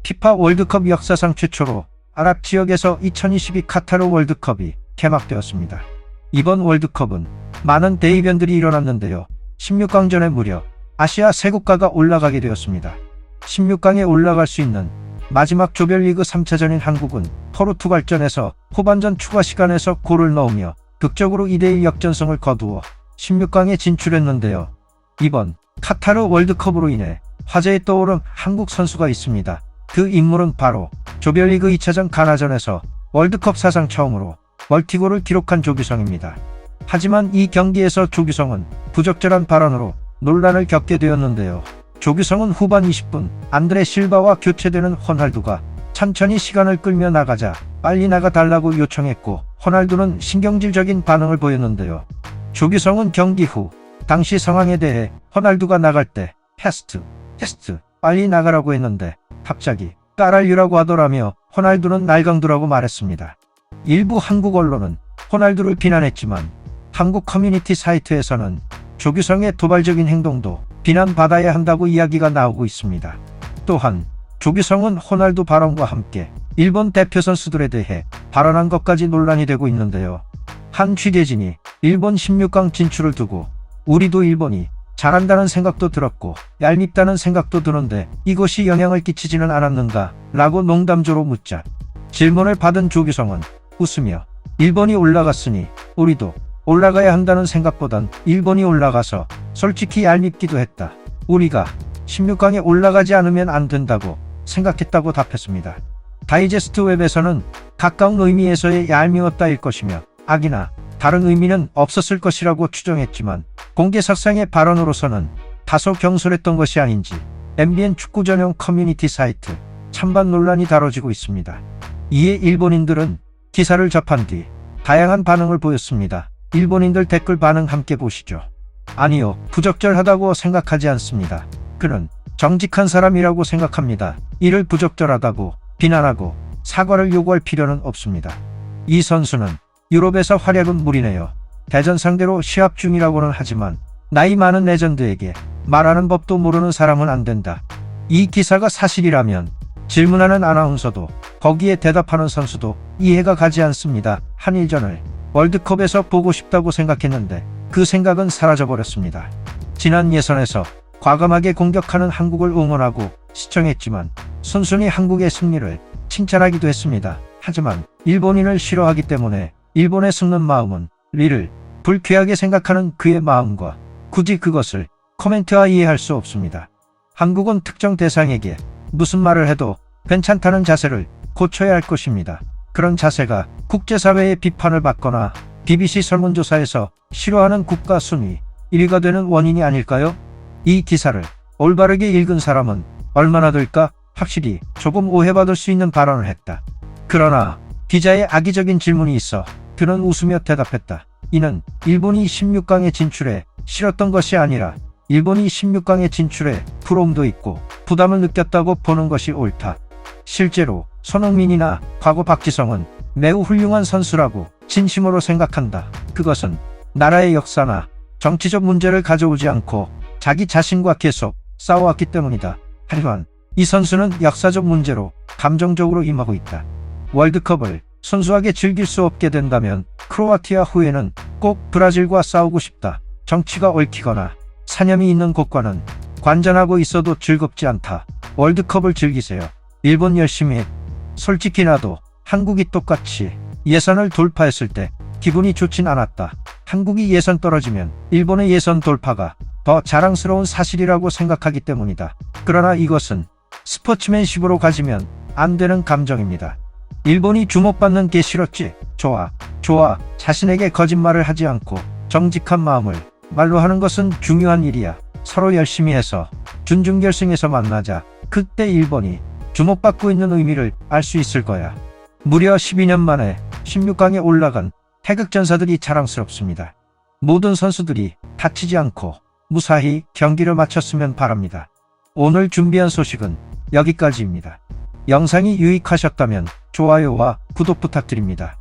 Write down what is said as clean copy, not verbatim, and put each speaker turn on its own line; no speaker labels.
피파 월드컵 역사상 최초로 아랍 지역에서 2022 카타르 월드컵이 개막되었습니다. 이번 월드컵은 많은 대이변들이 일어났는데요. 16강전에 무려 아시아 3국가가 올라가게 되었습니다. 16강에 올라갈 수 있는 마지막 조별리그 3차전인 한국은 포르투갈전에서 후반전 추가 시간에서 골을 넣으며 극적으로 2대1 역전승을 거두어 16강에 진출했는데요. 이번 카타르 월드컵으로 인해 화제에 떠오른 한국 선수가 있습니다. 그 인물은 바로 조별리그 2차전 가나전에서 월드컵 사상 처음으로 멀티골을 기록한 조규성입니다. 하지만 이 경기에서 조규성은 부적절한 발언으로 논란을 겪게 되었는데요. 조규성은 후반 20분 안드레 실바와 교체되는 호날두가 천천히 시간을 끌며 나가자 빨리 나가달라고 요청했고, 호날두는 신경질적인 반응을 보였는데요. 조규성은 경기 후 당시 상황에 대해 호날두가 나갈 때 패스트 빨리 나가라고 했는데 갑자기 까랄류라고 하더라며 호날두는 날강두라고 말했습니다. 일부 한국 언론은 호날두를 비난했지만 한국 커뮤니티 사이트에서는 조규성의 도발적인 행동도 비난받아야 한다고 이야기가 나오고 있습니다. 또한 조규성은 호날두 발언과 함께 일본 대표 선수들에 대해 발언한 것까지 논란이 되고 있는데요. 한 취재진이 일본 16강 진출을 두고 우리도 일본이 잘한다는 생각도 들었고 얄밉다는 생각도 드는데 이것이 영향을 끼치지는 않았는가? 라고 농담조로 묻자 질문을 받은 조규성은 웃으며 일본이 올라갔으니 우리도 올라가야 한다는 생각보단 일본이 올라가서 솔직히 얄밉기도 했다. 우리가 16강에 올라가지 않으면 안 된다고 생각했다고 답했습니다. 다이제스트 웹에서는 가까운 의미에서의 얄미웠다일 것이며 악이나 다른 의미는 없었을 것이라고 추정했지만 공개석상의 발언으로서는 다소 경솔했던 것이 아닌지 MBN 축구 전용 커뮤니티 사이트 찬반 논란이 다뤄지고 있습니다. 이에 일본인들은 기사를 접한 뒤 다양한 반응을 보였습니다. 일본인들 댓글 반응 함께 보시죠. 아니요, 부적절하다고 생각하지 않습니다. 그는 정직한 사람이라고 생각합니다. 이를 부적절하다고 비난하고 사과를 요구할 필요는 없습니다. 이 선수는 유럽에서 활약은 무리네요. 대전 상대로 시합 중이라고는 하지만 나이 많은 레전드에게 말하는 법도 모르는 사람은 안 된다. 이 기사가 사실이라면 질문하는 아나운서도 거기에 대답하는 선수도 이해가 가지 않습니다. 한일전을 월드컵에서 보고 싶다고 생각했는데 그 생각은 사라져버렸습니다. 지난 예선에서 과감하게 공격하는 한국을 응원하고 시청했지만 순순히 한국의 승리를 칭찬하기도 했습니다. 하지만 일본인을 싫어하기 때문에 일본에 숨는 마음은 리를 불쾌하게 생각하는 그의 마음과 굳이 그것을 코멘트와 이해할 수 없습니다. 한국은 특정 대상에게 무슨 말을 해도 괜찮다는 자세를 고쳐야 할 것입니다. 그런 자세가 국제사회의 비판을 받거나 BBC 설문조사에서 싫어하는 국가 순위 1위가 되는 원인이 아닐까요? 이 기사를 올바르게 읽은 사람은 얼마나 될까? 확실히 조금 오해받을 수 있는 발언을 했다. 그러나 기자의 악의적인 질문이 있어 그는 웃으며 대답했다. 이는 일본이 16강에 진출해 싫었던 것이 아니라 일본이 16강에 진출해 부러움도 있고 부담을 느꼈다고 보는 것이 옳다. 실제로 손흥민이나 과거 박지성은 매우 훌륭한 선수라고 진심으로 생각한다. 그것은 나라의 역사나 정치적 문제를 가져오지 않고 자기 자신과 계속 싸워왔기 때문이다. 하지만 이 선수는 역사적 문제로 감정적으로 임하고 있다. 월드컵을 순수하게 즐길 수 없게 된다면 크로아티아 후에는 꼭 브라질과 싸우고 싶다. 정치가 얽히거나 사념이 있는 곳과는 관전하고 있어도 즐겁지 않다. 월드컵을 즐기세요. 일본 열심히 해. 솔직히 나도 한국이 똑같이 예선을 돌파했을 때 기분이 좋진 않았다. 한국이 예선 떨어지면 일본의 예선 돌파가 더 자랑스러운 사실이라고 생각하기 때문이다. 그러나 이것은 스포츠맨십으로 가지면 안 되는 감정입니다. 일본이 주목받는 게 싫었지? 좋아. 자신에게 거짓말을 하지 않고 정직한 마음을 말로 하는 것은 중요한 일이야. 서로 열심히 해서 준중결승에서 만나자. 그때 일본이 주목받고 있는 의미를 알 수 있을 거야. 무려 12년 만에 16강에 올라간 태극전사들이 자랑스럽습니다. 모든 선수들이 다치지 않고 무사히 경기를 마쳤으면 바랍니다. 오늘 준비한 소식은 여기까지입니다. 영상이 유익하셨다면 좋아요와 구독 부탁드립니다.